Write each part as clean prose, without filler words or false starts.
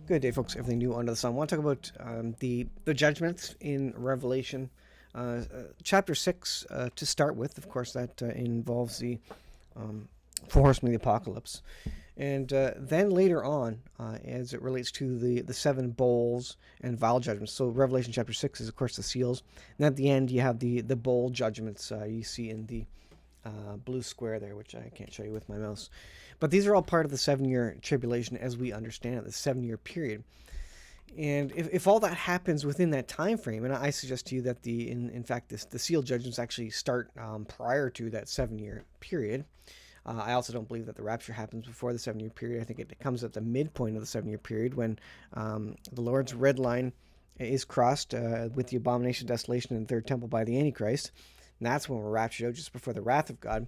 Good day, folks. Everything new under the sun. I want to talk about the judgments in Revelation, chapter 6 to start with. Of course, that involves the four horsemen of the apocalypse, and then later on, as it relates to the seven bowls and vial judgments. So Revelation chapter 6 is, of course, the seals, and at the end you have the bowl judgments you see in the blue square there, which I can't show you with my mouse. But these are all part of the 7-year tribulation as we understand it, the 7-year period. And if all that happens within that time frame, and I suggest to you that in fact the seal judgments actually start prior to that 7-year period. I also don't believe that the rapture happens before the 7-year period. I think it comes at the midpoint of the 7-year period when the Lord's red line is crossed with the abomination of desolation in the third temple by the Antichrist. And that's when we're raptured out, just before the wrath of God.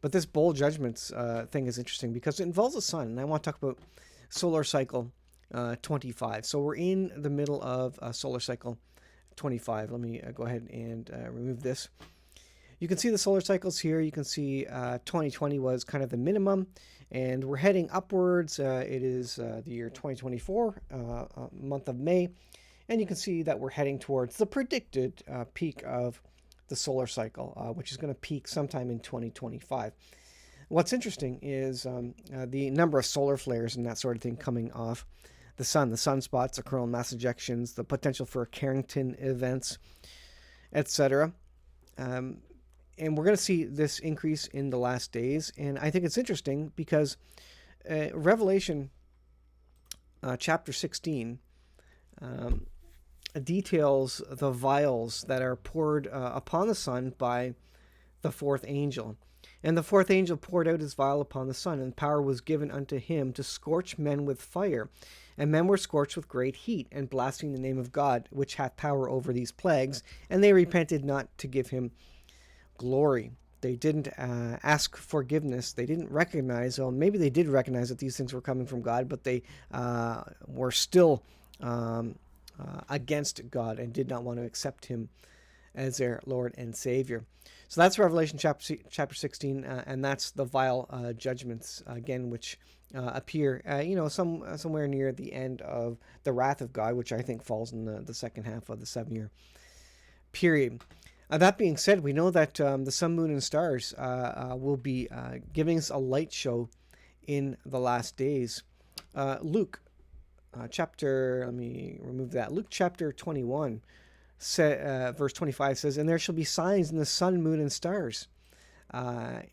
But this bowl judgments thing is interesting because it involves the sun. And I want to talk about solar cycle 25. So we're in the middle of solar cycle 25. Let me go ahead and remove this. You can see the solar cycles here. You can see 2020 was kind of the minimum, and we're heading upwards. It is the year 2024, month of May, and you can see that we're heading towards the predicted peak of the solar cycle, which is going to peak sometime in 2025. What's interesting is the number of solar flares and that sort of thing coming off the sun, the sunspots, the coronal mass ejections, the potential for Carrington events, etc. And we're going to see this increase in the last days. And I think it's interesting because Revelation chapter 16 details the vials that are poured upon the sun by the fourth angel. And the fourth angel poured out his vial upon the sun, and power was given unto him to scorch men with fire. And men were scorched with great heat, and blaspheming the name of God, which hath power over these plagues. And they repented not to give him glory. They didn't ask forgiveness. They didn't recognize, well, maybe they did recognize that these things were coming from God, but they were still against God and did not want to accept him as their Lord and Savior. So that's Revelation chapter 16, and that's the vial judgments, again, which appear, somewhere near the end of the wrath of God, which I think falls in the second half of the 7-year period. That being said, we know that the sun, moon, and stars will be giving us a light show in the last days. Luke let me remove that. Luke chapter 21, verse 25 says, "And there shall be signs in the sun, moon, and stars, and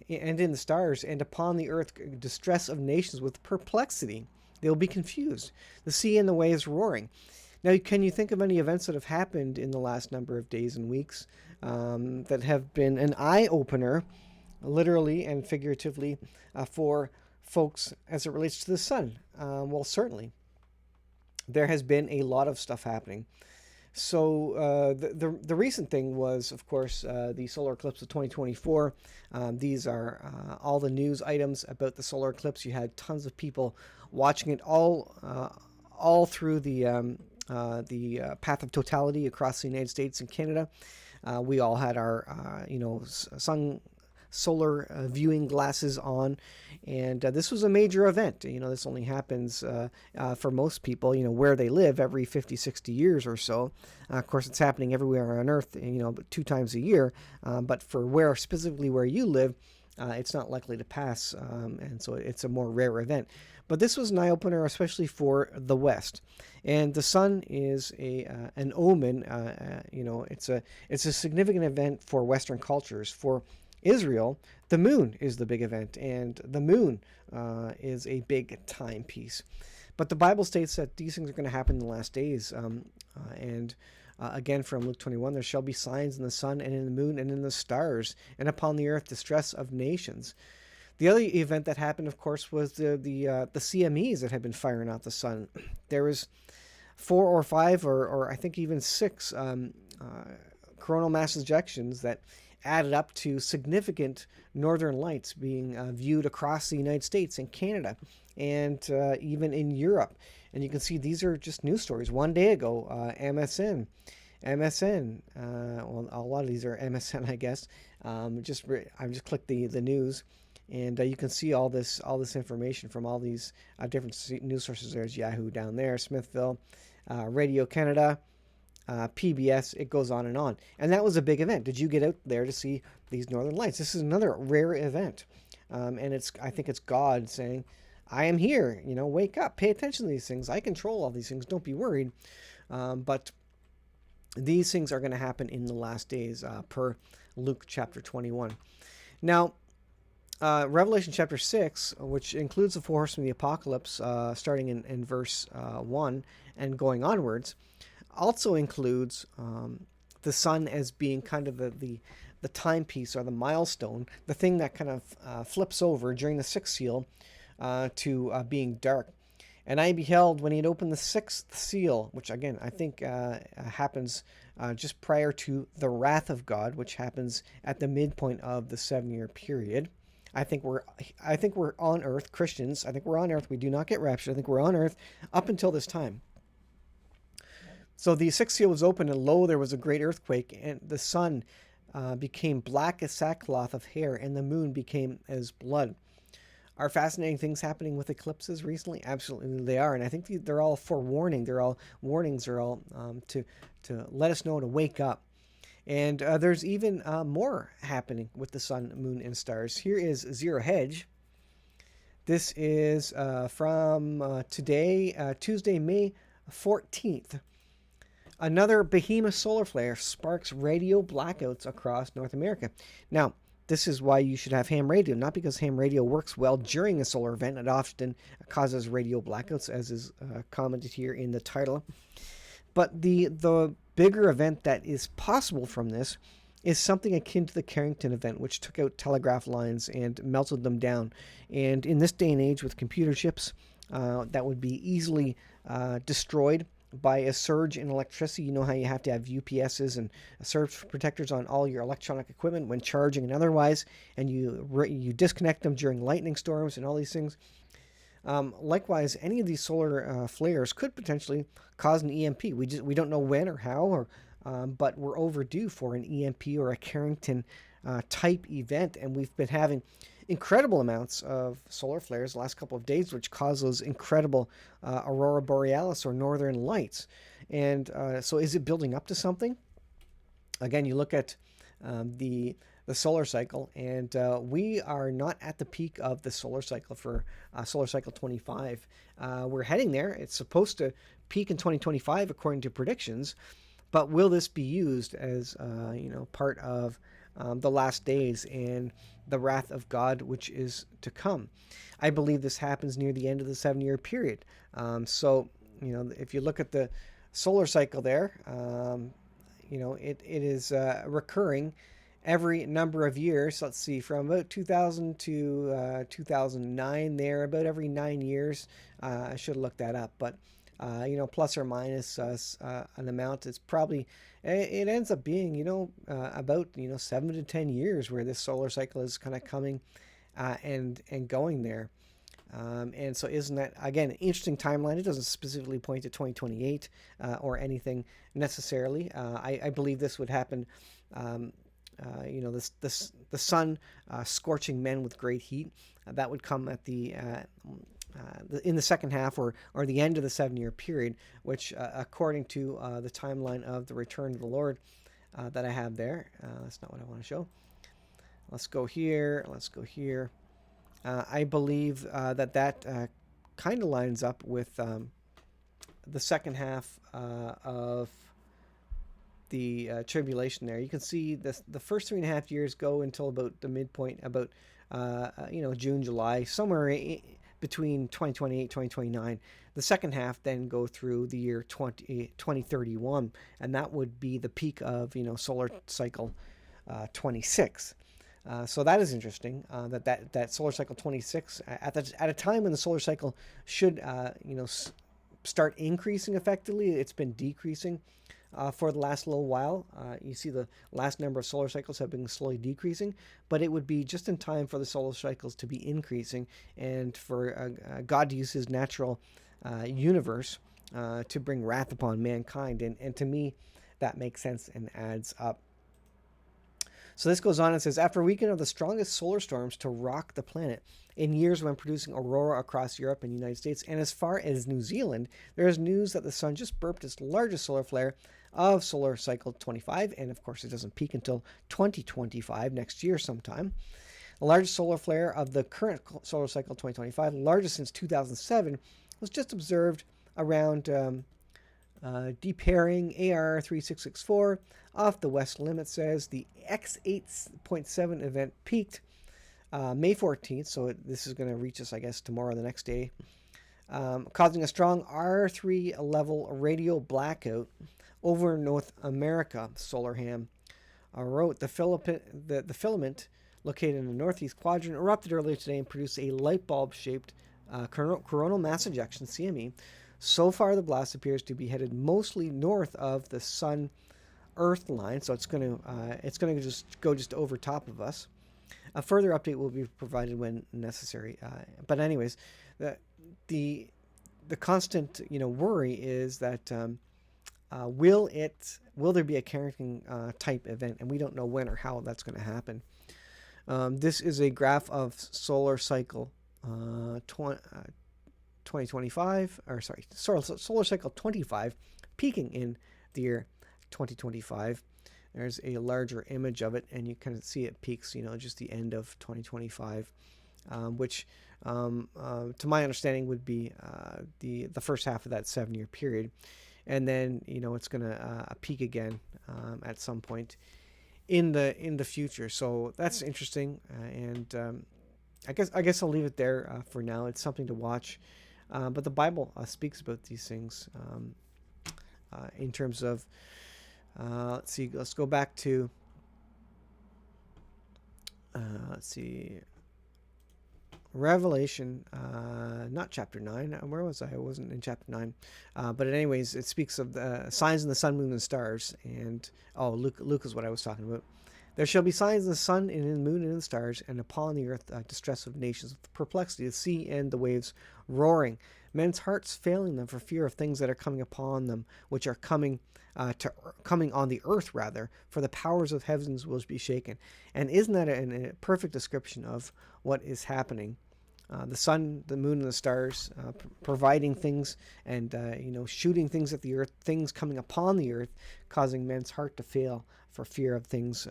in the stars, and upon the earth distress of nations with perplexity. They will be confused. The sea and the waves roaring." Now, can you think of any events that have happened in the last number of days and weeks that have been an eye-opener, literally and figuratively, for folks as it relates to the sun? Well, certainly. There has been a lot of stuff happening. So the recent thing was, of course, the solar eclipse of 2024. These are all the news items about the solar eclipse. You had tons of people watching it all through the path of totality across the United States and Canada. We all had our solar viewing glasses on, and this was a major event. This only happens for most people, where they live every 50, 60 years or so. Of course, it's happening everywhere on Earth, 2 times a year, but for specifically where you live, it's not likely to pass, and so it's a more rare event. But this was an eye-opener, especially for the West. And the sun is an omen. It's a significant event for Western cultures. For Israel, the moon is the big event, and the moon is a big timepiece. But the Bible states that these things are going to happen in the last days. Again, from Luke 21, there shall be signs in the sun and in the moon and in the stars, and upon the earth distress of nations. The other event that happened, of course, was the CMEs that had been firing out the sun. There was 4 or 5 or I think even 6 coronal mass ejections that added up to significant northern lights being viewed across the United States and Canada and even in Europe. And you can see these are just news stories. One day ago, MSN, well, a lot of these are MSN, I guess. I just clicked the news, And you can see all this information from all these different news sources. There's Yahoo down there, Smithville, Radio Canada, PBS. It goes on, and that was a big event. Did you get out there to see these northern lights? This is another rare event, and I think it's God saying, I am here. Wake up, pay attention to these things. I control all these things. Don't be worried. But these things are going to happen in the last days, per Luke chapter 21. Now, Revelation chapter 6, which includes the four horsemen of the apocalypse, starting in verse 1 and going onwards, also includes the sun as being kind of the timepiece or the milestone, the thing that kind of flips over during the sixth seal to being dark. And I beheld when he had opened the sixth seal, which again I think happens just prior to the wrath of God, which happens at the midpoint of the 7-year period. I think we're on earth, Christians. I think we're on earth. We do not get raptured. I think we're on earth up until this time. So the sixth seal was opened, and lo, there was a great earthquake, and the sun became black as sackcloth of hair, and the moon became as blood. Are fascinating things happening with eclipses recently? Absolutely, they are, and I think they're all forewarning. They're all warnings. They're all to let us know to wake up. And there's even more happening with the sun, moon, and stars. Here is Zero Hedge. This is from today, Tuesday, May 14th. Another behemoth solar flare sparks radio blackouts across North America. Now, this is why you should have ham radio, not because ham radio works well during a solar event. It often causes radio blackouts, as is commented here in the title. But the bigger event that is possible from this is something akin to the Carrington event, which took out telegraph lines and melted them down. And in this day and age with computer chips that would be easily destroyed by a surge in electricity. You know how you have to have UPSs and surge protectors on all your electronic equipment when charging and otherwise, and you disconnect them during lightning storms and all these things. Likewise, any of these solar flares could potentially cause an EMP. We don't know when or how, but we're overdue for an EMP or a Carrington type event, and we've been having incredible amounts of solar flares the last couple of days, which cause those incredible aurora borealis or northern lights. And so, is it building up to something? Again, you look at the solar cycle, and we are not at the peak of the solar cycle for solar cycle 25. We're heading there. It's supposed to peak in 2025 according to predictions, but will this be used as part of the last days and the wrath of God which is to come? I believe this happens near the end of the 7-year period. So if you look at the solar cycle there, it is recurring every number of years. Let's see, from about 2000 to 2009 there, about every 9 years. I should have looked that up, but plus or minus an amount. It's probably, it ends up being, about 7 to 10 years where this solar cycle is kind of coming and going there. And so isn't that, again, an interesting timeline? It doesn't specifically point to 2028 or anything necessarily. I believe this would happen, the sun scorching men with great heat. That would come at in the second half or the end of the 7-year period, which according to the timeline of the return of the Lord that I have there, that's not what I want to show. Let's go here. I believe that kind of lines up with the second half of the tribulation there. You can see the first 3.5 years go until about the midpoint, about June, July, somewhere between 2028, 2029. The second half then go through the year 2031, and that would be the peak of solar cycle 26. So that is interesting. That solar cycle 26 at a time when the solar cycle should start increasing effectively, it's been decreasing for the last little while. You see the last number of solar cycles have been slowly decreasing, but it would be just in time for the solar cycles to be increasing and for God to use his natural universe to bring wrath upon mankind. And to me, that makes sense and adds up. So this goes on and says, after a weekend of the strongest solar storms to rock the planet in years when producing aurora across Europe and the United States and as far as New Zealand, there is news that the sun just burped its largest solar flare of solar cycle 25, and of course it doesn't peak until 2025, next year sometime. The largest solar flare of the current solar cycle 2025, largest since 2007, was just observed around Deep Herring AR 3664 off the west limb. It says the X8.7 event peaked May 14th, so this is going to reach us, I guess, tomorrow, the next day, causing a strong R3 level radio blackout over North America. Solarham wrote the filament located in the northeast quadrant erupted earlier today and produced a light bulb shaped coronal mass ejection CME. So far, the blast appears to be headed mostly north of the Sun-Earth line, so it's going to just go just over top of us. A further update will be provided when necessary. But anyways, the constant worry is that will there be a Carrington type event, and we don't know when or how that's going to happen. This is a graph of solar cycle 2025, or sorry, solar cycle 25, peaking in the year 2025. There's a larger image of it, and you kind of see it peaks, just the end of 2025, which, to my understanding, would be the first half of that 7-year period, and then it's going to peak again at some point in the future. So that's interesting, and I guess I'll leave it there for now. It's something to watch. But the Bible speaks about these things in terms of, let's see, let's go back to, Revelation, not chapter 9. Where was I? I wasn't in chapter 9. But anyways, it speaks of the signs in the sun, moon, and stars. And, Luke is what I was talking about. There shall be signs in the sun, and in the moon, and in the stars, and upon the earth distress of nations, perplexity, the sea and the waves roaring, men's hearts failing them for fear of things that are coming upon them, which are coming on the earth, rather, for the powers of heavens will be shaken. And isn't that a perfect description of what is happening? The sun, the moon, and the stars providing things and shooting things at the earth, things coming upon the earth, causing men's heart to fail for fear of things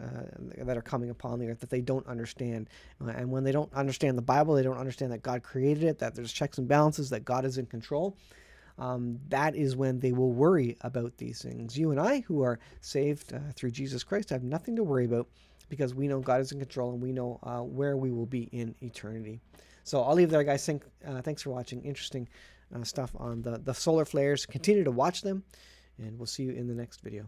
that are coming upon the earth that they don't understand. And when they don't understand the Bible, they don't understand that God created it, that there's checks and balances, that God is in control. That is when they will worry about these things. You and I, who are saved through Jesus Christ, have nothing to worry about because we know God is in control and we know where we will be in eternity. So I'll leave there, guys. Thanks for watching. Interesting stuff on the solar flares. Continue to watch them, and we'll see you in the next video.